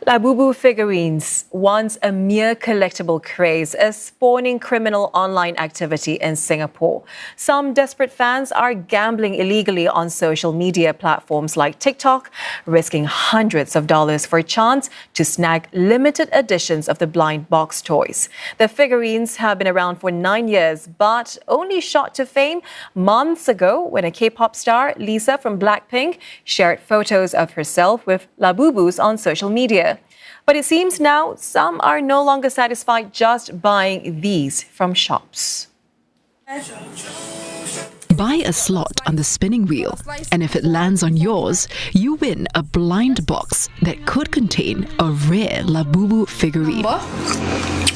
Labubu figurines, once a mere collectible craze, is spawning criminal online activity in Singapore. Some desperate fans are gambling illegally on social media platforms like TikTok, risking hundreds of dollars for a chance to snag limited editions of the blind box toys. The figurines have been around for 9 years, but only shot to fame months ago when a K-pop star, Lisa from Blackpink, shared photos of herself with Labubus on social media. But it seems now some are no longer satisfied just buying these from shops. Buy a slot on the spinning wheel, and if it lands on yours, you win a blind box that could contain a rare Labubu figurine.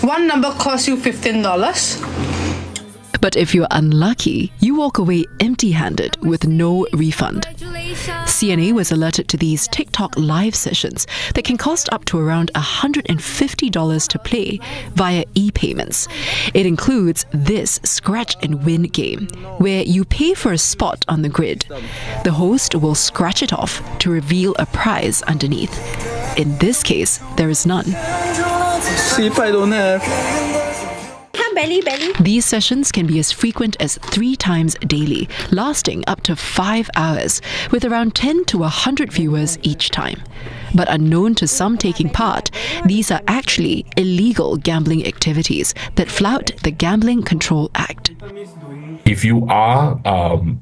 One number costs you $15. But if you're unlucky, you walk away empty-handed with no refund. CNA was alerted to these TikTok live sessions that can cost up to around $150 to play via e-payments. It includes this scratch and win game, where you pay for a spot on the grid. The host will scratch it off to reveal a prize underneath. In this case, there is none. See if I don't have. These sessions can be as frequent as 3 times daily, lasting up to 5 hours, with around 10 to 100 viewers each time. But unknown to some taking part, these are actually illegal gambling activities that flout the Gambling Control Act. If you are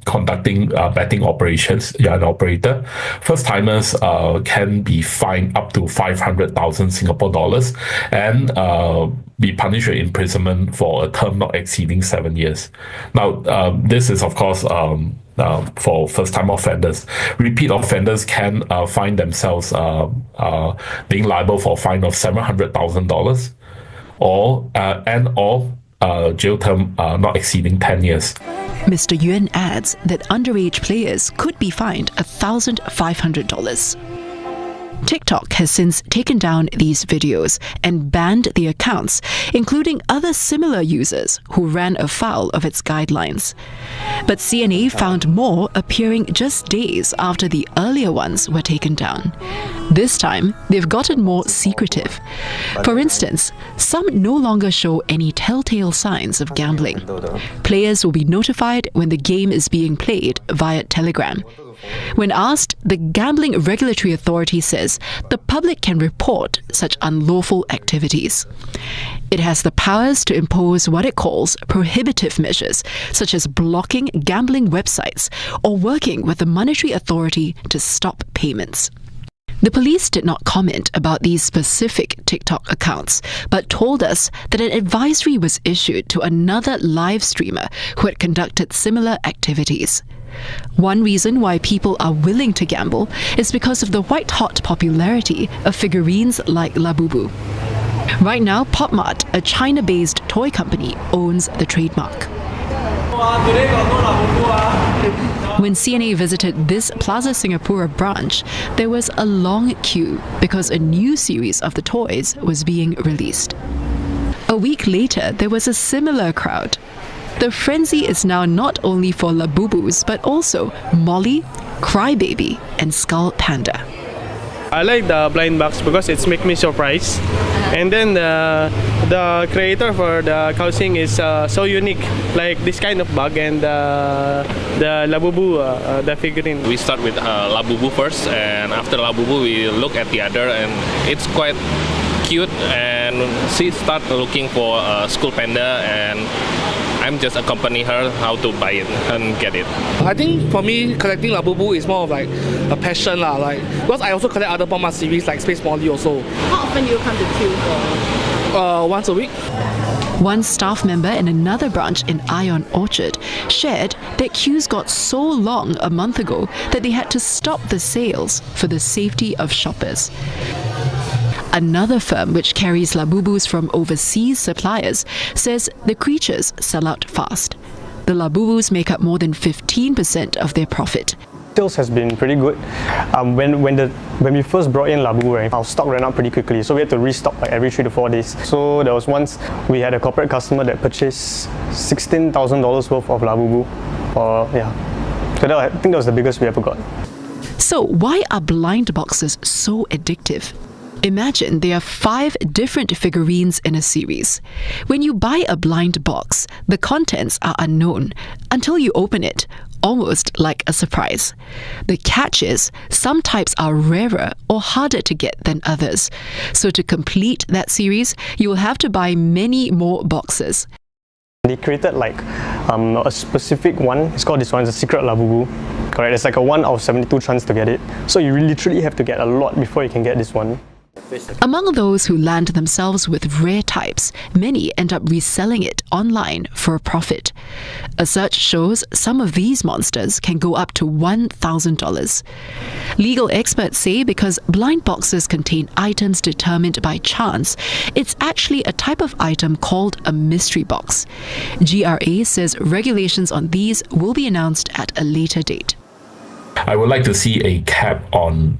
conducting betting operations, you're an operator, first-timers can be fined up to 500,000 Singapore dollars and be punished with imprisonment for a term not exceeding 7 years. Now, this is, of course, for first-time offenders. Repeat offenders can find themselves being liable for a fine of $700,000 or jail term not exceeding 10 years. Mr. Yuan adds that underage players could be fined $1,500. TikTok has since taken down these videos and banned the accounts, including other similar users who ran afoul of its guidelines. But CNA found more appearing just days after the earlier ones were taken down. This time, they've gotten more secretive. For instance, some no longer show any telltale signs of gambling. Players will be notified when the game is being played via Telegram. When asked, the Gambling Regulatory Authority says the public can report such unlawful activities. It has the powers to impose what it calls prohibitive measures, such as blocking gambling websites or working with the monetary authority to stop payments. The police did not comment about these specific TikTok accounts, but told us that an advisory was issued to another live streamer who had conducted similar activities. One reason why people are willing to gamble is because of the white-hot popularity of figurines like Labubu. Right now, PopMart, a China-based toy company, owns the trademark. When CNA visited this Plaza Singapura branch, there was a long queue because a new series of the toys was being released. A week later, there was a similar crowd. The frenzy is now not only for Labubus, but also Molly, Crybaby, and Skull Panda. I like the blind box because it's make me surprised. And then the creator for the housing is so unique, like this kind of bug and the Labubu, the figurine. We start with Labubu first, and after Labubu we look at the other, and it's quite cute, and she start looking for a Skull Panda, and I'm just accompany her how to buy it and get it. I think for me, collecting Labubu is more of like a passion because I also collect other PopMart series like Space Molly also. How often do you come to queue for? Once a week. One staff member in another branch in Ion Orchard shared that queues got so long a month ago that they had to stop the sales for the safety of shoppers. Another firm which carries Labubus from overseas suppliers says the creatures sell out fast. The Labubus make up more than 15% of their profit. Sales has been pretty good. When we first brought in Labubu, right, our stock ran out pretty quickly, so we had to restock like every 3 to 4 days. So there was once we had a corporate customer that purchased $16,000 worth of Labubu. So I think that was the biggest we ever got. So why are blind boxes so addictive? Imagine there are 5 different figurines in a series. When you buy a blind box, the contents are unknown until you open it, almost like a surprise. The catch is, some types are rarer or harder to get than others. So to complete that series, you will have to buy many more boxes. They created like a specific one. It's called this one, it's a secret Labubu. Correct, it's like a 1 out of 72 chance to get it. So you literally have to get a lot before you can get this one. Among those who land themselves with rare types, many end up reselling it online for a profit. A search shows some of these monsters can go up to $1,000. Legal experts say because blind boxes contain items determined by chance, it's actually a type of item called a mystery box. GRA says regulations on these will be announced at a later date. I would like to see a cap on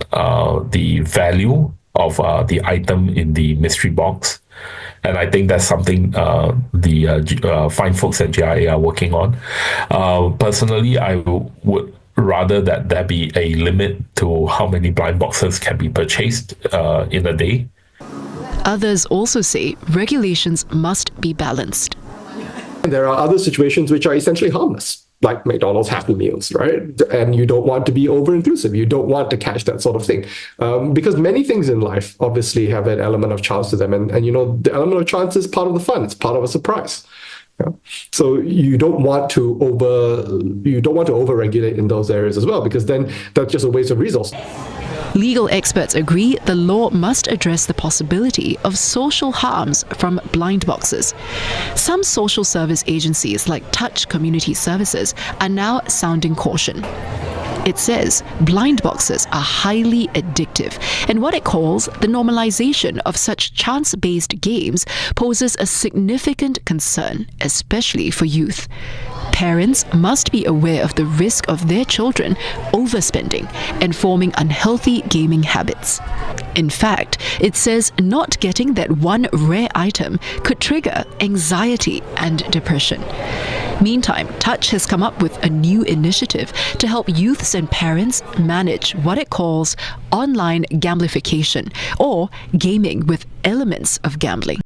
the value of the item in the mystery box. And I think that's something the fine folks at GRA are working on. Personally, I would rather that there be a limit to how many blind boxes can be purchased in a day. Others also say regulations must be balanced. There are other situations which are essentially harmless, like McDonald's Happy Meals, right? And you don't want to be over-inclusive. You don't want to catch that sort of thing. Because many things in life obviously have an element of chance to them. And you know, the element of chance is part of the fun. It's part of a surprise. Yeah. So you don't want to over-regulate in those areas as well, because then that's just a waste of resources. Legal experts agree the law must address the possibility of social harms from blind boxes. Some social service agencies like Touch Community Services are now sounding caution. It says blind boxes are highly addictive, and what it calls the normalization of such chance-based games poses a significant concern, especially for youth. Parents must be aware of the risk of their children overspending and forming unhealthy gaming habits. In fact, it says not getting that one rare item could trigger anxiety and depression. Meantime, Touch has come up with a new initiative to help youths and parents manage what it calls online gamblification, or gaming with elements of gambling.